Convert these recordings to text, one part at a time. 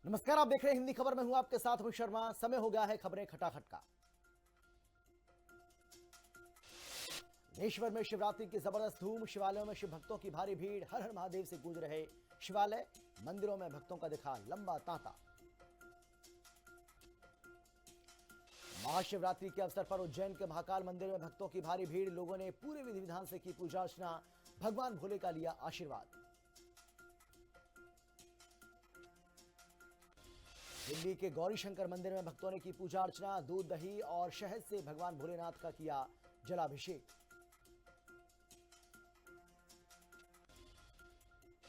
नमस्कार, आप देख रहे हैं हिंदी खबर में हूं आपके साथ अमित शर्मा। समय हो गया है खबरें खटाखट का। देशभर में शिवरात्रि की जबरदस्त धूम, शिवालयों में शिव भक्तों की भारी भीड़, हर हर महादेव से गूंज रहे शिवालय, मंदिरों में भक्तों का दिखा लंबा तांता। महाशिवरात्रि के अवसर पर उज्जैन के महाकाल मंदिर में भक्तों की भारी भीड़, लोगों ने पूरे विधि विधान से की पूजा अर्चना, भगवान भोले का लिया आशीर्वाद। दिल्ली के गौरीशंकर मंदिर में भक्तों ने की पूजा अर्चना, दूध दही और शहद से भगवान भोलेनाथ का किया जलाभिषेक।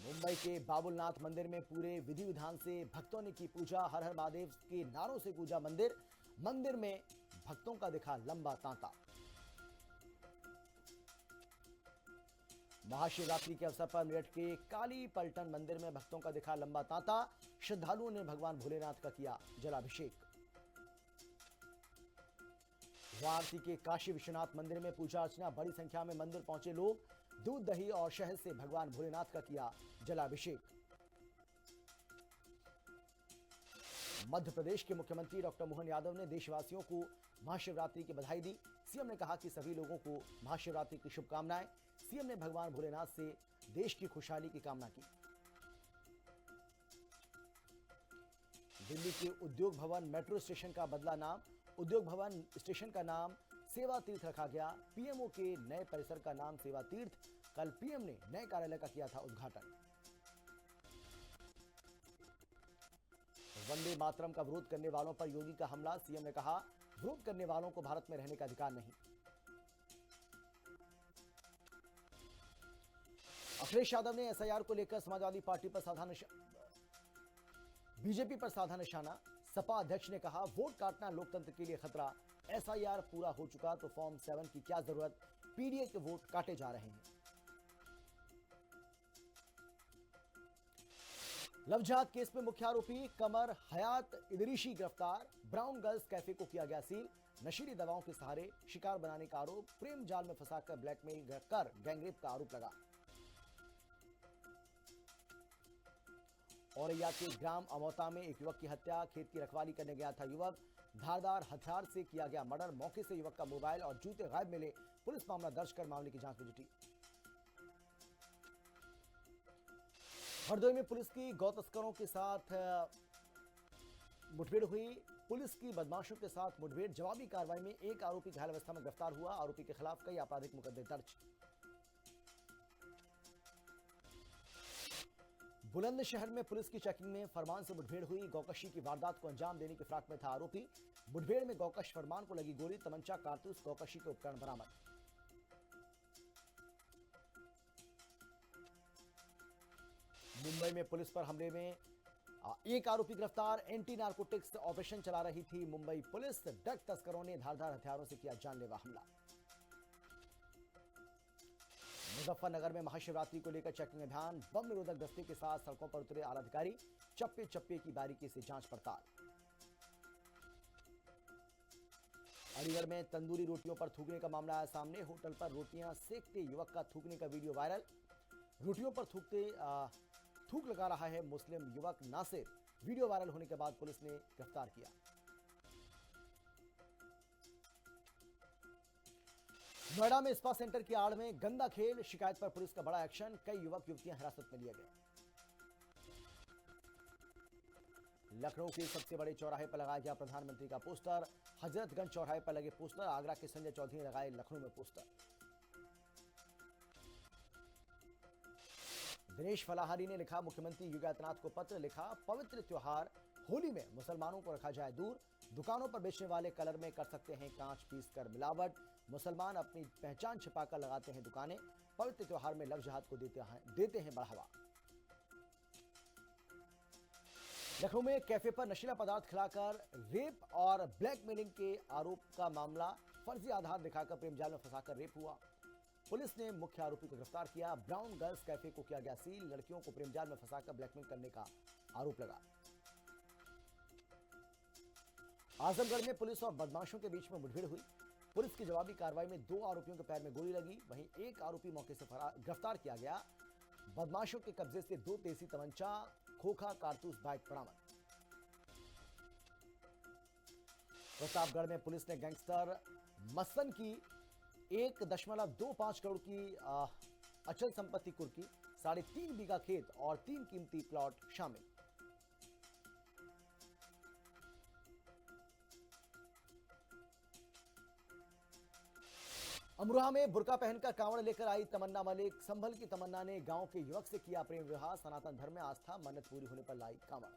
मुंबई के बाबुलनाथ मंदिर में पूरे विधि विधान से भक्तों ने की पूजा, हर हर महादेव के नारों से गूंजा मंदिर, मंदिर में भक्तों का दिखा लंबा तांता। महाशिवरात्रि के अवसर पर मेरठ के काली पलटन मंदिर में भक्तों का दिखा लंबा तांता, श्रद्धालुओं ने भगवान भोलेनाथ का किया जलाभिषेक। वाराणसी के काशी विश्वनाथ मंदिर में पूजा अर्चना, बड़ी संख्या में मंदिर पहुंचे लोग, दूध दही और शहद से भगवान भोलेनाथ का किया जलाभिषेक। मध्य प्रदेश के मुख्यमंत्री डॉक्टर मोहन यादव ने देशवासियों को महाशिवरात्रि की बधाई दी। सीएम ने कहा कि सभी लोगों को महाशिवरात्रि की शुभकामनाएं। सीएम ने भगवान भोलेनाथ से देश की खुशहाली की कामना की। दिल्ली के उद्योग भवन मेट्रो स्टेशन का बदला नाम, उद्योग भवन स्टेशन का नाम सेवा तीर्थ रखा गया। पीएमओ के नए परिसर का नाम सेवा तीर्थ। कल पीएम ने नए कार्यालय का किया था उद्घाटन। वंदे मातरम का विरोध करने वालों पर योगी का हमला, सीएम ने कहा विरोध करने वालों को भारत में रहने का अधिकार नहीं। अखिलेश यादव ने एसआईआर को लेकर समाजवादी पार्टी पर बीजेपी पर साधा निशाना। सपा अध्यक्ष ने कहा वोट काटना लोकतंत्र के लिए खतरा, एसआईआर पूरा हो चुका तो फॉर्म 7 की क्या जरूरत, पीडीए के वोट काटे जा रहे हैं। लव जिहाद केस में मुख्य आरोपी कमर हयात इदरीशी गिरफ्तार, ब्राउन गर्ल्स कैफे को किया गया सील, नशीली दवाओं के सहारे शिकार बनाने का आरोप, प्रेम जाल में फंसाकर ब्लैकमेल कर गैंगरेप का आरोप लगा। औरैया के ग्राम अमौता में एक युवक की हत्या, खेत की रखवाली करने गया था युवक, धारदार हथियार से किया गया मर्डर, मौके से युवक का मोबाइल और जूते गायब मिले, पुलिस मामला दर्ज कर मामले की जांच में जुटी। हरदोई में पुलिस की गौ तस्करों के साथ मुठभेड़ हुई, पुलिस की बदमाशों के साथ मुठभेड़, जवाबी कार्रवाई में एक आरोपी घायल अवस्था में गिरफ्तार हुआ, आरोपी के खिलाफ कई आपराधिक मुकदमे दर्ज। बुलंदशहर में पुलिस की चेकिंग में फरमान से मुठभेड़ हुई, गौकशी की वारदात को अंजाम देने की फिराक में था आरोपी, मुठभेड़ में गौकश फरमान को लगी गोली, तमंचा, कारतूस, गौकशी के उपकरण बरामद। मुंबई में पुलिस पर हमले में एक आरोपी गिरफ्तार, एंटी नारकोटिक्स ऑपरेशन चला रही थी मुंबई पुलिस, ड्रग तस्करों ने धारदार हथियारों से किया जानलेवा हमला। मुजफ्फरनगर में महाशिवरात्रि को लेकर चेकिंग अभियान, बम निरोधक दस्ते के साथ सड़कों पर उतरे आला अधिकारी, चप्पे चप्पे की बारीकी से जांच पड़ताल। अलीगढ़ में तंदूरी रोटियों पर थूकने का मामला आया सामने, होटल पर रोटियां सेकते युवक का थूकने का वीडियो वायरल, रोटियों पर थूक लगा रहा है मुस्लिम युवक नासिर, वीडियो वायरल होने के बाद पुलिस ने गिरफ्तार किया। नोएडा में स्पा सेंटर की आड़ में गंदा खेल, शिकायत पर पुलिस का बड़ा एक्शन, कई युवक युवतियां हिरासत में लिए गए। लखनऊ के सबसे बड़े चौराहे पर लगाया गया प्रधानमंत्री का पोस्टर, हजरतगंज चौराहे पर लगे पोस्टर, आगरा के संजय चौधरी ने लगाए लखनऊ में पोस्टर। दिनेश फलाहारी ने लिखा मुख्यमंत्री योगी आदित्यनाथ को पत्र, लिखा पवित्र त्योहार होली में मुसलमानों को रखा जाए दूर, दुकानों पर बेचने वाले कलर में कर सकते हैं कांच पीस कर मिलावट, मुसलमान अपनी पहचान छिपाकर लगाते हैं दुकानें, पवित्र त्योहार में लव जिहाद को देते हैं बढ़ावा। लखनऊ में कैफे पर नशीला पदार्थ खिलाकर रेप और ब्लैकमेलिंग के आरोप का मामला, फर्जी आधार दिखाकर प्रेम जाल में फंसाकर रेप हुआ, पुलिस ने मुख्य आरोपी को गिरफ्तार किया। ब्राउन गर्ल्स कैफे को किया गया सील, लड़कियों को प्रेम जाल में फंसाकर ब्लैकमेल करने का आरोप लगा। आजमगढ़ में पुलिस और बदमाशों के बीच में मुठभेड़ हुई, पुलिस की जवाबी कार्रवाई में 2 आरोपियों के पैर में गोली लगी, वहीं एक आरोपी मौके से गिरफ्तार किया गया। बदमाशों के कब्जे से 2 देसी तमंचा, खोखा, कारतूस, बाइक बरामद। प्रतापगढ़ में पुलिस ने गैंगस्टर मसन की 1.25 करोड़ की अचल संपत्ति कुर्की, 3.5 बीघा खेत और 3 कीमती प्लॉट शामिल। अमरोहा में बुर्का पहनकर कांवड़ लेकर आई तमन्ना मलिक। संभल की तमन्ना ने गांव के युवक से किया प्रेम विवाह। सनातन धर्म में आस्था, मन्नत पूरी होने पर लाई कांवड़।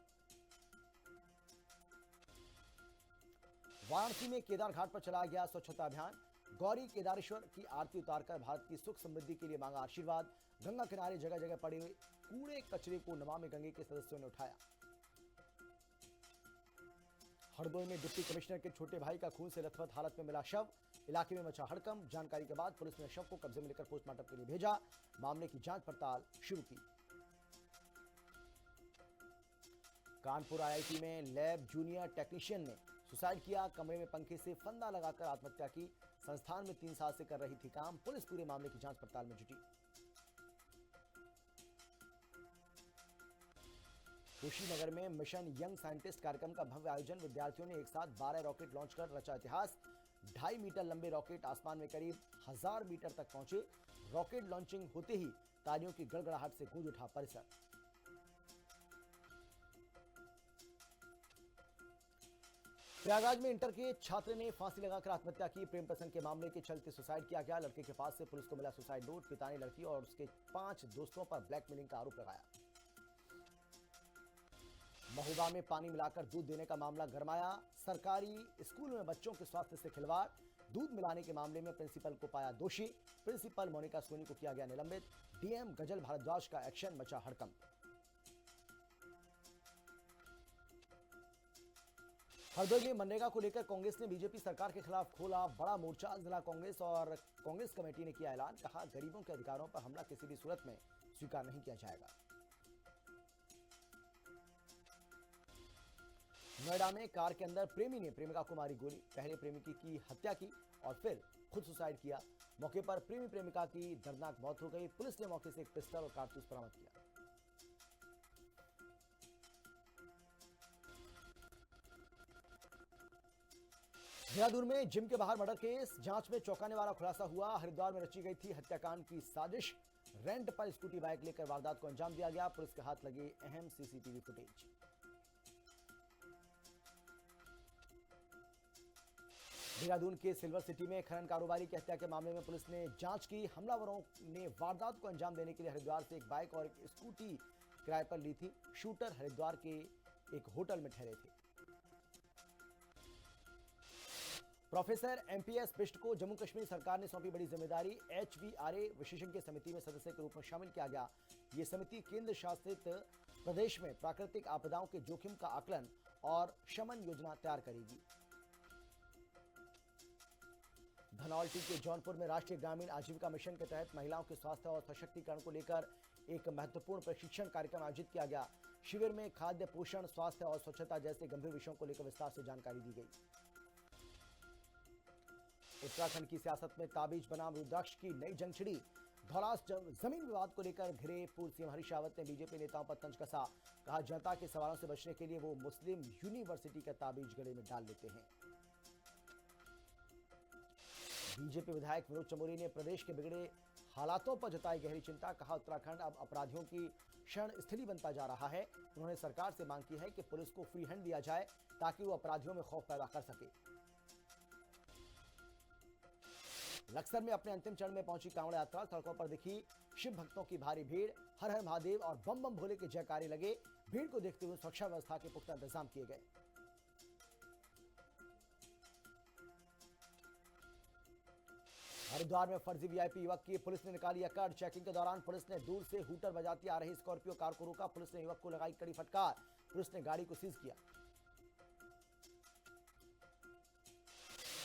वाराणसी में केदार घाट पर चलाया गया स्वच्छता अभियान। गौरी केदारेश्वर की आरती उतारकर भारत की सुख समृद्धि के लिए मांगा आशीर्वाद। गंगा किनारे जगह जगह पड़े हुए कूड़े कचरे को नमामि गंगे के सदस्यों ने उठाया। हरदोई में डिप्टी कमिश्नर के छोटे भाई का खून से लथपथ हालत में मिला शव। इलाके में मचा हड़कंप। जानकारी के बाद पुलिस ने शव को कब्जे में लेकर पोस्टमार्टम के लिए भेजा। मामले की जांच पड़ताल शुरू की। कानपुर आईआईटी में लैब जूनियर टेक्नीशियन ने सुसाइड किया। कमरे में पंखे से फंदा लगाकर आत्महत्या की। संस्थान में 3 साल से कर रही थी काम। पुलिस पूरे मामले की जांच पड़ताल में जुटी। कुशीनगर में मिशन यंग साइंटिस्ट कार्यक्रम का भव्य आयोजन। विद्यार्थियों ने एक साथ 12 रॉकेट लॉन्च कर रचा इतिहास। 2.5 मीटर लंबे रॉकेट आसमान में करीब 1000 मीटर तक पहुंचे। रॉकेट लॉन्चिंग होते ही तालियों की गड़गड़ाहट से गूंज उठा परिसर। प्रयागराज में इंटर के छात्र ने फांसी लगाकर आत्महत्या की। प्रेम प्रसंग के मामले के चलते सुसाइड किया गया। लड़के के पास से पुलिस को मिला सुसाइड नोट। पिता ने लड़की और उसके 5 दोस्तों पर ब्लैकमेलिंग का आरोप लगाया। महोबा में पानी मिलाकर दूध देने का मामला गरमाया। सरकारी स्कूल में बच्चों के स्वास्थ्य से खिलवाड़। दूध मिलाने के मामले में प्रिंसिपल को पाया दोषी। प्रिंसिपल मोनिका सोनी को किया गया निलंबित। डीएम गजल भारद्वाज का एक्शन, मचा हड़कंप। हरदोई में मनरेगा को लेकर कांग्रेस ने बीजेपी सरकार के खिलाफ खोला बड़ा मोर्चा। जिला कांग्रेस और कांग्रेस कमेटी ने किया ऐलान। कहा, गरीबों के अधिकारों पर हमला किसी भी सूरत में स्वीकार नहीं किया जाएगा। नोएडा में कार के अंदर प्रेमी ने प्रेमिका को मारी गोली। पहले प्रेमिकी की हत्या की और फिर खुद सुसाइड किया। मौके पर प्रेमी प्रेमिका की दर्दनाक मौत हो गई। पुलिस ने मौके से एक पिस्टल और कारतूस बरामद किया। देहरादून में जिम के बाहर मर्डर केस। जांच में चौंकाने वाला खुलासा हुआ। हरिद्वार में रची गई थी हत्याकांड की साजिश। रेंट पर स्कूटी बाइक लेकर वारदात को अंजाम दिया गया। पुलिस के हाथ लगे अहम सीसीटीवी फुटेज। देहरादून के सिल्वर सिटी में खनन कारोबारी की हत्या के मामले में पुलिस ने जांच की। हमलावरों ने वारदात को अंजाम देने के लिए हरिद्वार से एक बाइक और एक स्कूटी किराए पर ली थी। शूटर हरिद्वार के एक होटल में ठहरे थे। प्रोफेसर एमपीएस बिष्ट को जम्मू कश्मीर सरकार ने सौंपी बड़ी जिम्मेदारी। HVRA विशेषज्ञ समिति में सदस्य के रूप में शामिल किया गया। यह समिति केंद्र शासित प्रदेश में प्राकृतिक आपदाओं के जोखिम का आकलन और शमन योजना तैयार करेगी। धनौल्टी के जौनपुर में राष्ट्रीय ग्रामीण आजीविका मिशन के तहत महिलाओं के स्वास्थ्य और सशक्तिकरण को लेकर एक महत्वपूर्ण प्रशिक्षण कार्यक्रम आयोजित किया गया। शिविर में खाद्य, पोषण, स्वास्थ्य और स्वच्छता जैसे गंभीर विषयों को लेकर विस्तार से जानकारी दी गई। उत्तराखंड की सियासत में ताबीज बनाम रुद्राक्ष की नई जंग छिड़ी। धौलास जमीन विवाद को लेकर घिरे पूर्व सीएम हरीश रावत ने बीजेपी नेताओं पर तंज कसा। कहा, जनता के सवालों से बचने के लिए वो मुस्लिम यूनिवर्सिटी का ताबीज गले में डाल लेते हैं। बीजेपी विधायक विनोद चमोली ने प्रदेश के बिगड़े हालातों पर जताई गहरी चिंता। कहा, उत्तराखंड अब अपराधियों की शरण स्थली बनता जा रहा है। उन्होंने सरकार से मांग की है कि पुलिस को फ्री हैंड दिया जाए ताकि वो अपराधियों में खौफ पैदा कर सके। लक्सर में अपने अंतिम चरण में पहुंची कांवड़ यात्रा। सड़कों पर दिखी शिव भक्तों की भारी भीड़। हर हर महादेव और बम बम भोले के जयकारे लगे। भीड़ को देखते हुए सुरक्षा व्यवस्था के पुख्ता इंतजाम किए गए। हरिद्वार में फर्जी वीआईपी युवक की पुलिस ने निकाली अकड़। चेकिंग के दौरान पुलिस ने दूर से हूटर बजाती आ रही स्कॉर्पियो कार को रोका। पुलिस ने युवक को लगाई कड़ी फटकार। पुलिस ने गाड़ी को सीज किया।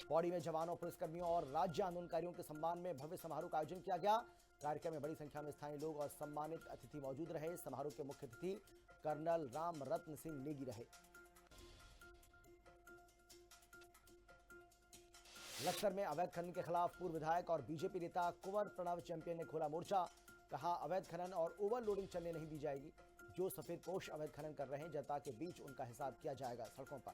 पौड़ी में जवानों, पुलिसकर्मियों और राज्य आंदोलनकारियों के सम्मान में भव्य समारोह का आयोजन किया गया। कार्यक्रम में बड़ी संख्या में स्थानीय लोग और सम्मानित अतिथि मौजूद रहे। समारोह के मुख्य अतिथि कर्नल राम रत्न सिंह नेगी रहे। लक्सर में अवैध खनन के खिलाफ पूर्व विधायक और बीजेपी नेता कुंवर प्रणव चैंपियन ने खोला मोर्चा। कहा, अवैध खनन और ओवरलोडिंग चलने नहीं दी जाएगी। जो सफेदपोश अवैध खनन कर रहे हैं, जनता के बीच उनका हिसाब किया जाएगा। सड़कों पर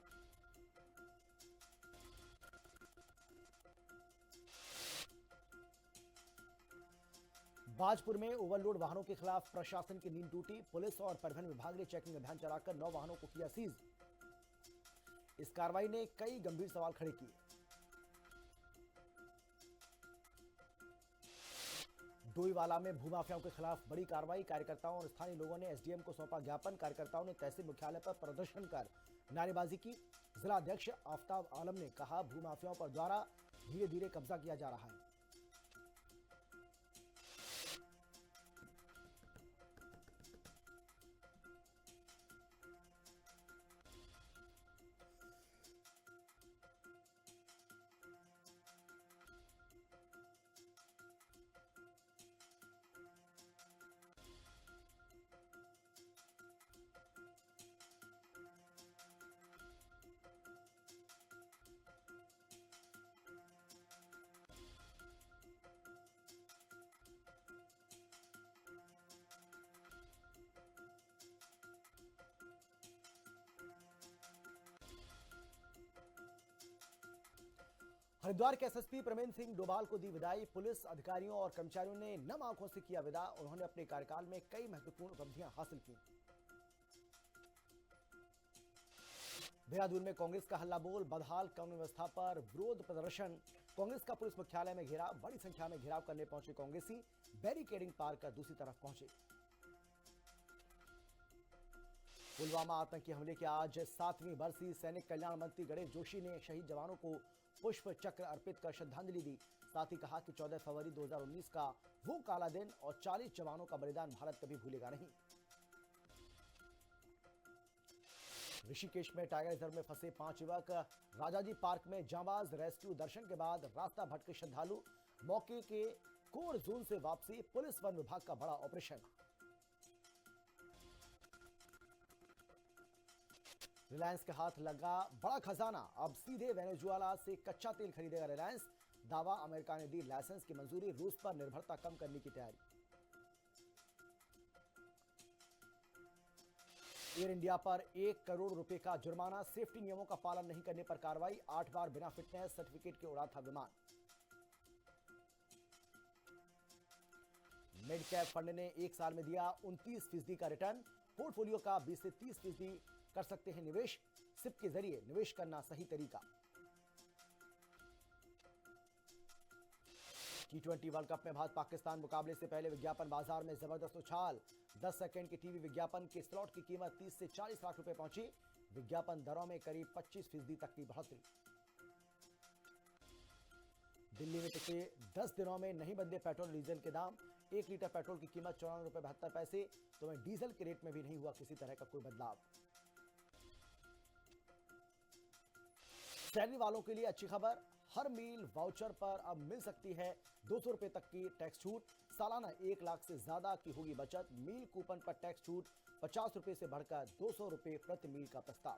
बाजपुर में ओवरलोड वाहनों के खिलाफ प्रशासन की नींद टूटी। पुलिस और परिवहन विभाग ने चेकिंग अभियान चलाकर 9 वाहनों को किया सीज। इस कार्रवाई ने कई गंभीर सवाल खड़े किए। डोईवाला में भूमाफियाओं के खिलाफ बड़ी कार्रवाई। कार्यकर्ताओं और स्थानीय लोगों ने एसडीएम को सौंपा ज्ञापन। कार्यकर्ताओं ने तहसील मुख्यालय पर प्रदर्शन कर नारेबाजी की। जिला अध्यक्ष आफ्ताब आलम ने कहा, भूमाफियाओं पर द्वारा धीरे धीरे कब्जा किया जा रहा है। हरिद्वार के एसएसपी प्रमेंद्र सिंह डोभाल को दी विदाई। पुलिस अधिकारियों और कर्मचारियों ने नम आंखों से किया विदा। उन्होंने अपने कार्यकाल में कई महत्वपूर्ण उपलब्धियां हासिल की। देहरादून में कांग्रेस का हल्ला बोल। बदहाल कानून व्यवस्था पर विरोध प्रदर्शन। कांग्रेस का पुलिस मुख्यालय में घेराव। बड़ी संख्या में घेराव करने पहुंचे कांग्रेसी बैरिकेडिंग पार कर दूसरी तरफ पहुंचे। पुलवामा आतंकी हमले के आज 7वीं बरसी। सैनिक कल्याण मंत्री गणेश जोशी ने शहीद जवानों को पुष्प चक्र अर्पित कर श्रद्धांजलि दी। साथ ही कहा कि 14 फरवरी 2019 का वो काला दिन और 40 जवानों का बलिदान भारत कभी भूलेगा नहीं। ऋषिकेश में टाइगर रिजर्व में फंसे 5 युवक। राजाजी पार्क में जांबाज रेस्क्यू। दर्शन के बाद रास्ता भटके श्रद्धालु। मौके के कोर जोन से वापसी। पुलिस वन विभाग का बड़ा ऑपरेशन। रिलायंस के हाथ लगा बड़ा खजाना। अब सीधे वेनेजुएला से कच्चा तेल खरीदेगा रिलायंस। दावा, अमेरिका ने दी लाइसेंस की मंजूरी। रूस पर निर्भरता कम करने की तैयारी। एयर इंडिया पर 1 करोड़ रुपए का जुर्माना। सेफ्टी नियमों का पालन नहीं करने पर कार्रवाई। 8 बार बिना फिटनेस सर्टिफिकेट के उड़ा था विमान। मिड कैप फंड ने 1 साल में दिया 29% का रिटर्न। पोर्टफोलियो का 20 से 30% कर सकते हैं निवेश। सिप के जरिए निवेश करना सही तरीका। T20 वर्ल्ड कप में भारत पाकिस्तान मुकाबले से पहले विज्ञापन बाजार में जबरदस्त उछाल। 10 सेकंड के टीवी विज्ञापन के स्लॉट की कीमत 30 से 40 लाख रुपए पहुंची। विज्ञापन दरों में करीब 25% तक की बढ़ोतरी। दिल्ली में पिछले 10 दिनों में नहीं बदले पेट्रोल डीजल के दाम। 1 लीटर पेट्रोल की कीमत 54 रुपए 72 पैसे। तो वहीं डीजल के रेट में भी नहीं हुआ किसी तरह का कोई बदलाव। सैलरी वालों के लिए अच्छी खबर। हर मील वाउचर पर अब मिल सकती है 200 रुपए तक की टैक्स छूट। सालाना 1 लाख से ज्यादा की होगी बचत। मील कूपन पर टैक्स छूट 50 रुपए से बढ़कर 200 रुपए प्रति मील का प्रस्ताव।